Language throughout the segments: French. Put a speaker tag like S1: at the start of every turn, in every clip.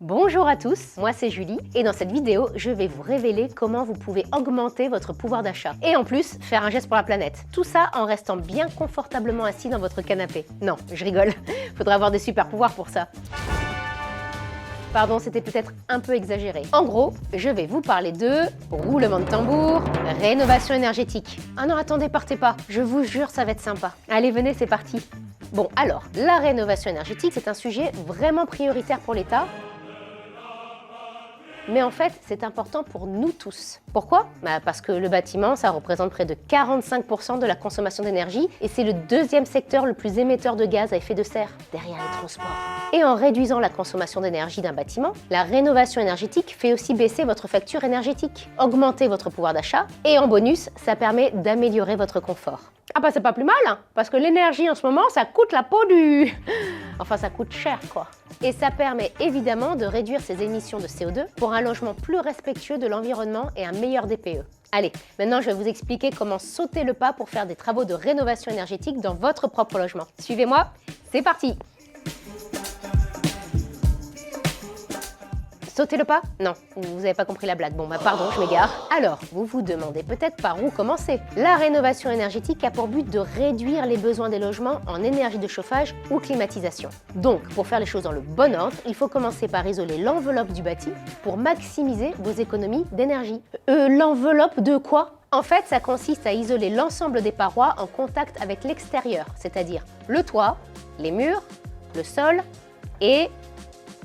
S1: Bonjour à tous, moi c'est Julie et dans cette vidéo, je vais vous révéler comment vous pouvez augmenter votre pouvoir d'achat et en plus faire un geste pour la planète. Tout ça en restant bien confortablement assis dans votre canapé. Non, je rigole, faudra avoir des super pouvoirs pour ça. Pardon, c'était peut-être un peu exagéré. En gros, je vais vous parler de roulement de tambour, rénovation énergétique. Ah non, attendez, partez pas, je vous jure, ça va être sympa. Allez, venez, c'est parti. Bon, alors, la rénovation énergétique, c'est un sujet vraiment prioritaire pour l'État. Mais en fait, c'est important pour nous tous. Pourquoi? Parce que le bâtiment, ça représente près de 45% de la consommation d'énergie et c'est le deuxième secteur le plus émetteur de gaz à effet de serre, derrière les transports. Et en réduisant la consommation d'énergie d'un bâtiment, la rénovation énergétique fait aussi baisser votre facture énergétique, augmenter votre pouvoir d'achat et en bonus, ça permet d'améliorer votre confort. Ah bah c'est pas plus mal, hein, parce que l'énergie en ce moment, ça coûte la peau du... Enfin, ça coûte cher, quoi. Et ça permet évidemment de réduire ses émissions de CO2 pour un logement plus respectueux de l'environnement et un meilleur DPE. Allez, maintenant je vais vous expliquer comment sauter le pas pour faire des travaux de rénovation énergétique dans votre propre logement. Suivez-moi, c'est parti! Sauter le pas? Non, vous n'avez pas compris la blague. Bon, pardon, je m'égare. Alors, vous vous demandez peut-être par où commencer. La rénovation énergétique a pour but de réduire les besoins des logements en énergie de chauffage ou climatisation. Donc, pour faire les choses dans le bon ordre, il faut commencer par isoler l'enveloppe du bâti pour maximiser vos économies d'énergie. L'enveloppe de quoi? En fait, ça consiste à isoler l'ensemble des parois en contact avec l'extérieur, c'est-à-dire le toit, les murs, le sol et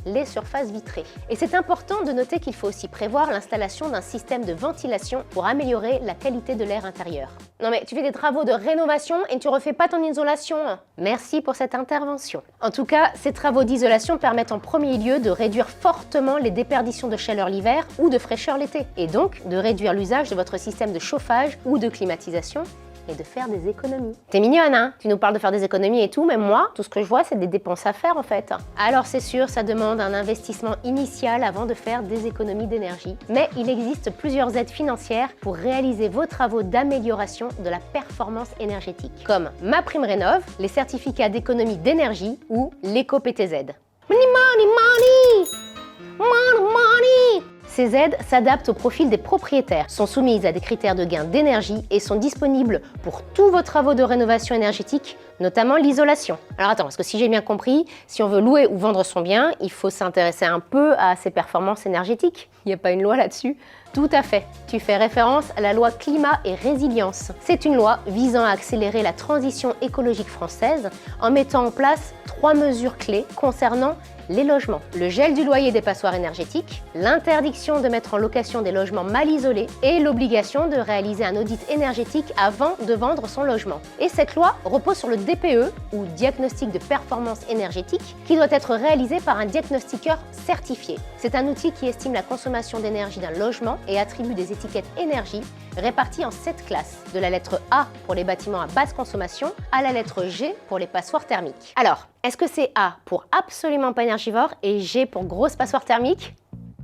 S1: les surfaces vitrées. Et c'est important de noter qu'il faut aussi prévoir l'installation d'un système de ventilation pour améliorer la qualité de l'air intérieur. Non mais tu fais des travaux de rénovation et tu refais pas ton isolation. Merci pour cette intervention. En tout cas, ces travaux d'isolation permettent en premier lieu de réduire fortement les déperditions de chaleur l'hiver ou de fraîcheur l'été, et donc de réduire l'usage de votre système de chauffage ou de climatisation et de faire des économies. T'es mignonne, hein? Tu nous parles de faire des économies et tout, mais moi, tout ce que je vois, c'est des dépenses à faire en fait. Alors c'est sûr, ça demande un investissement initial avant de faire des économies d'énergie, mais il existe plusieurs aides financières pour réaliser vos travaux d'amélioration de la performance énergétique, comme MaPrimeRénov', les certificats d'économie d'énergie ou l'éco-PTZ. Money, money, money! Money, money! Ces aides s'adaptent au profil des propriétaires, sont soumises à des critères de gain d'énergie et sont disponibles pour tous vos travaux de rénovation énergétique, notamment l'isolation. Alors attends, parce que si j'ai bien compris, si on veut louer ou vendre son bien, il faut s'intéresser un peu à ses performances énergétiques. Il n'y a pas une loi là-dessus? Tout à fait. Tu fais référence à la loi Climat et Résilience. C'est une loi visant à accélérer la transition écologique française en mettant en place 3 mesures clés concernant les logements. Le gel du loyer des passoires énergétiques, l'interdiction de mettre en location des logements mal isolés et l'obligation de réaliser un audit énergétique avant de vendre son logement. Et cette loi repose sur le DPE, ou diagnostic de performance énergétique, qui doit être réalisé par un diagnostiqueur certifié. C'est un outil qui estime la consommation d'énergie d'un logement et attribue des étiquettes énergie réparties en 7 classes, de la lettre A pour les bâtiments à basse consommation à la lettre G pour les passoires thermiques. Alors, est-ce que c'est A pour absolument pas énergivore et G pour grosse passoire thermique?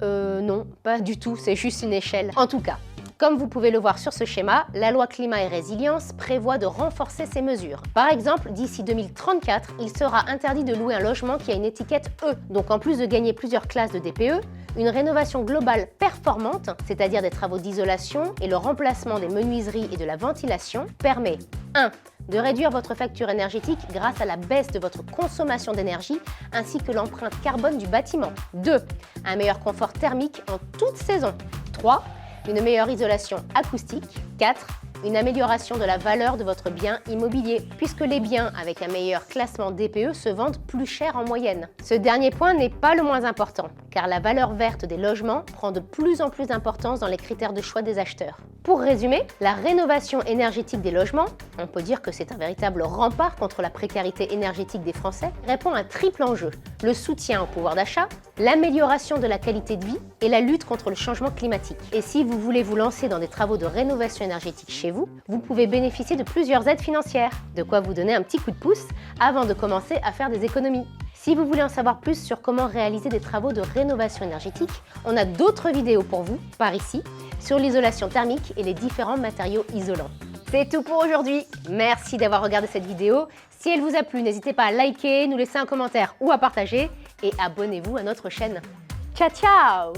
S1: Non, pas du tout, c'est juste une échelle. En tout cas, comme vous pouvez le voir sur ce schéma, la loi Climat et Résilience prévoit de renforcer ces mesures. Par exemple, d'ici 2034, il sera interdit de louer un logement qui a une étiquette E. Donc en plus de gagner plusieurs classes de DPE, une rénovation globale performante, c'est-à-dire des travaux d'isolation et le remplacement des menuiseries et de la ventilation, permet 1. De réduire votre facture énergétique grâce à la baisse de votre consommation d'énergie ainsi que l'empreinte carbone du bâtiment. 2. Un meilleur confort thermique en toute saison. 3. Une meilleure isolation acoustique. 4. Une amélioration de la valeur de votre bien immobilier, puisque les biens avec un meilleur classement DPE se vendent plus cher en moyenne. Ce dernier point n'est pas le moins important, car la valeur verte des logements prend de plus en plus d'importance dans les critères de choix des acheteurs. Pour résumer, la rénovation énergétique des logements, on peut dire que c'est un véritable rempart contre la précarité énergétique des Français, répond à un triple enjeu: le soutien au pouvoir d'achat, l'amélioration de la qualité de vie et la lutte contre le changement climatique. Et si vous voulez vous lancer dans des travaux de rénovation énergétique chez vous, vous pouvez bénéficier de plusieurs aides financières, de quoi vous donner un petit coup de pouce avant de commencer à faire des économies. Si vous voulez en savoir plus sur comment réaliser des travaux de rénovation énergétique, on a d'autres vidéos pour vous, par ici, sur l'isolation thermique et les différents matériaux isolants. C'est tout pour aujourd'hui. Merci d'avoir regardé cette vidéo. Si elle vous a plu, n'hésitez pas à liker, nous laisser un commentaire ou à partager et abonnez-vous à notre chaîne. Ciao ciao!